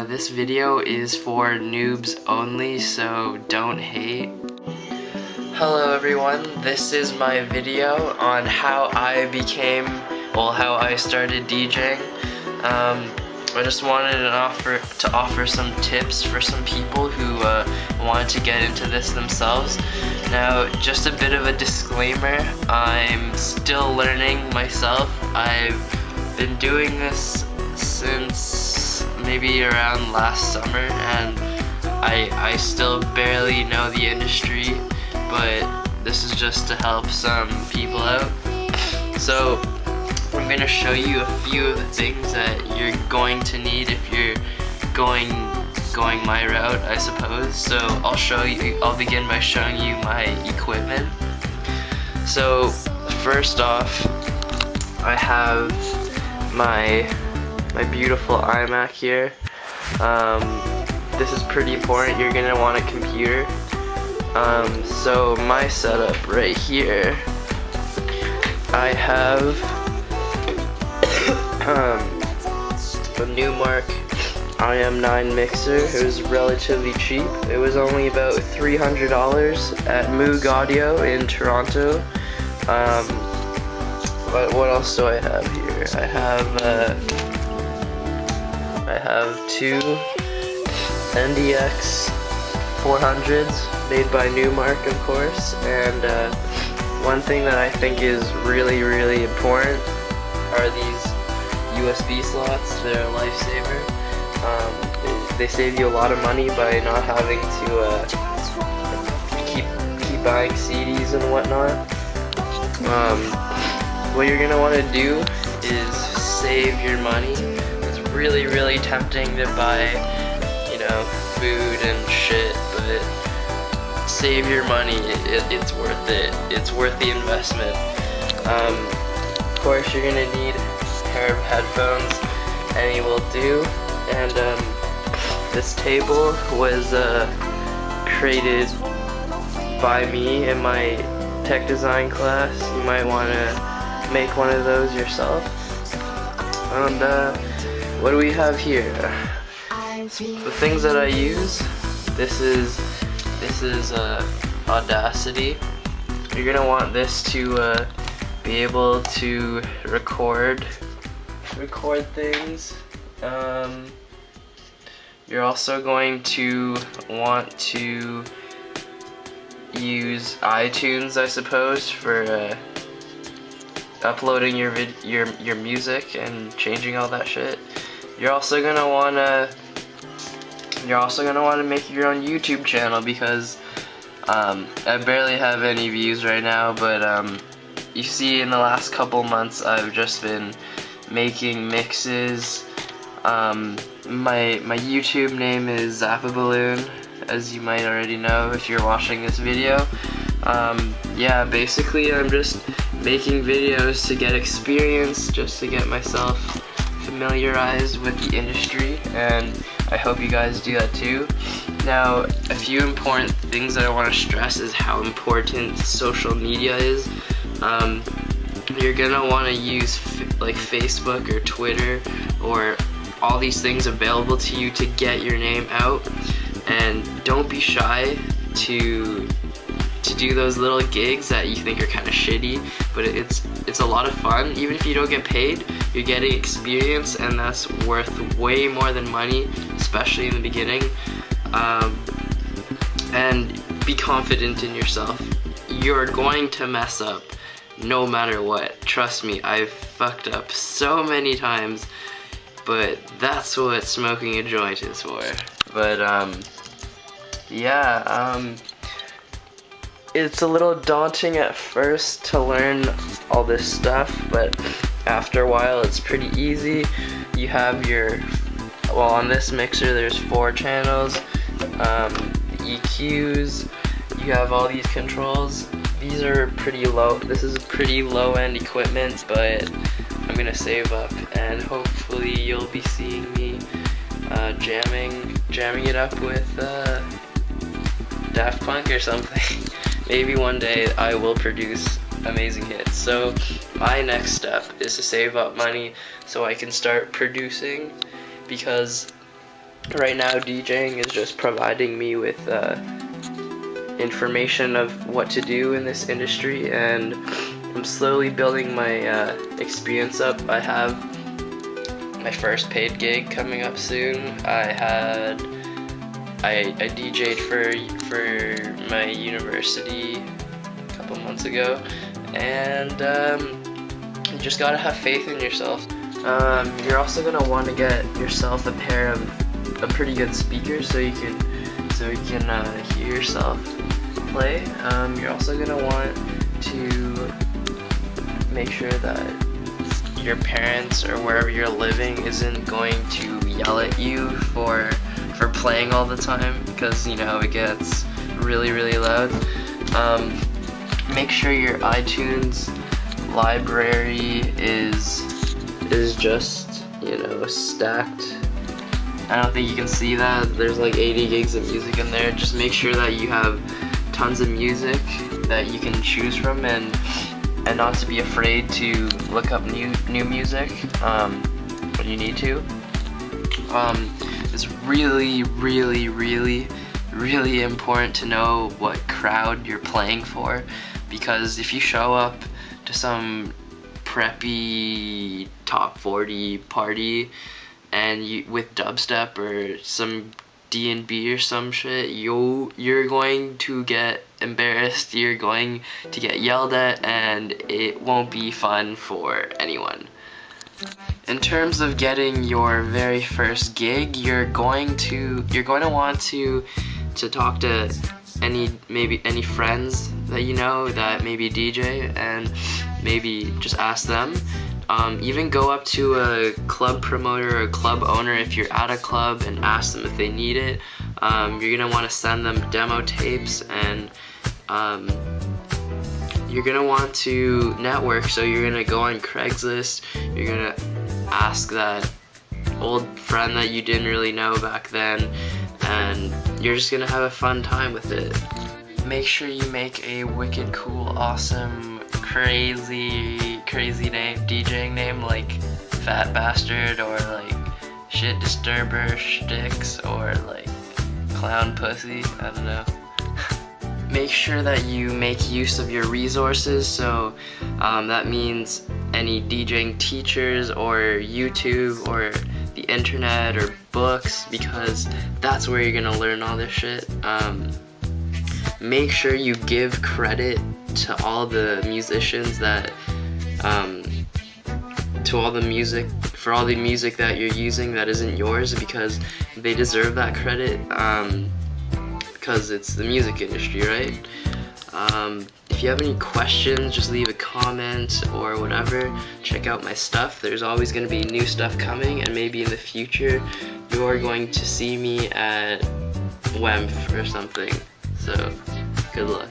This video is for noobs only, so don't hate. Hello everyone, this is my video on how I started DJing. I just wanted to offer some tips for some people who wanted to get into this themselves. Now, just a bit of a disclaimer, I'm still learning myself. I've been doing this since maybe around last summer, and I still barely know the industry, but this is just to help some people out. So I'm going to show you a few of the things that you're going to need if you're going my route, I suppose. So I'll begin by showing you my equipment. So first off, I have my beautiful iMac here. This is pretty important. You're gonna want a computer. So my setup right here, I have a Newmark IM9 mixer. It was relatively cheap. It was only about $300 at Moog Audio in Toronto. But what else do I have here? I have two NDX 400s made by Newmark, of course, and one thing that I think is really important are these USB slots. They're a lifesaver. They save you a lot of money by not having to keep buying CDs and whatnot. What you're gonna want to do is save your money. It's really tempting to buy, food and shit, but save your money. It's worth it. It's worth the investment. Of course, you're gonna need a pair of headphones. Any will do. And this table was created by me in my tech design class. You might want to make one of those yourself. And what do we have here? The things that I use. This is Audacity. You're gonna want this to be able to record things. You're also going to want to use iTunes, I suppose, for uploading your music and changing all that shit. You're also gonna wanna make your own YouTube channel, because I barely have any views right now, but you see, in the last couple months I've just been making mixes. My YouTube name is Zappaballoon, as you might already know if you're watching this video. Yeah, basically I'm just making videos to get experience, just to get myself familiarized with the industry, and I hope you guys do that too. Now, a few important things that I want to stress is how important social media is. You're gonna want to use like Facebook or Twitter or all these things available to you to get your name out, and don't be shy to do those little gigs that you think are kind of shitty, but it's a lot of fun. Even if you don't get paid, you're getting experience, and that's worth way more than money, especially in the beginning. And be confident in yourself. You're going to mess up no matter what. Trust me, I've fucked up so many times, but that's what smoking a joint is for. But yeah, it's a little daunting at first to learn all this stuff, but after a while it's pretty easy. You have on this mixer there's 4 channels, the EQs, you have all these controls. These are pretty low. This is pretty low-end equipment, but I'm gonna save up, and hopefully you'll be seeing me jamming it up with Daft Punk or something. Maybe one day I will produce amazing hits. So my next step is to save up money so I can start producing, because right now DJing is just providing me with information of what to do in this industry, and I'm slowly building my experience up. I have my first paid gig coming up soon. I DJ'd for my university a couple months ago, and you just gotta have faith in yourself. You're also gonna want to get yourself a pair of a pretty good speaker so you can hear yourself play. You're also gonna want to make sure that your parents or wherever you're living isn't going to yell at you for playing all the time, because you know it gets really loud. Make sure your iTunes library is just, you know, stacked. I don't think you can see that. There's like 80 gigs of music in there. Just make sure that you have tons of music that you can choose from, and not to be afraid to look up new music when you need to. It's really important to know what crowd you're playing for, because if you show up to some preppy top 40 party and with dubstep or some D&B or some shit, you're going to get embarrassed, you're going to get yelled at, and it won't be fun for anyone. In terms of getting your very first gig, you're going to want to talk to any friends that you know that maybe DJ, and maybe just ask them. Even go up to a club promoter or a club owner if you're at a club and ask them if they need it. You're gonna want to send them demo tapes, and you're gonna want to network. So you're gonna go on Craigslist, you're gonna ask that old friend that you didn't really know back then, and you're just gonna have a fun time with it. Make sure you make a wicked cool, awesome, crazy name, DJing name, like Fat Bastard, or like Shit Disturber Sticks, or like Clown Pussy, I don't know. Make sure that you make use of your resources, so that means any DJing teachers or YouTube or the internet or books, because that's where you're gonna learn all this shit. Make sure you give credit to all the musicians that for all the music that you're using that isn't yours, because they deserve that credit, because it's the music industry, right? If you have any questions, just leave a comment or whatever. Check out my stuff. There's always going to be new stuff coming, and maybe in the future you're going to see me at WEMF or something. So, good luck.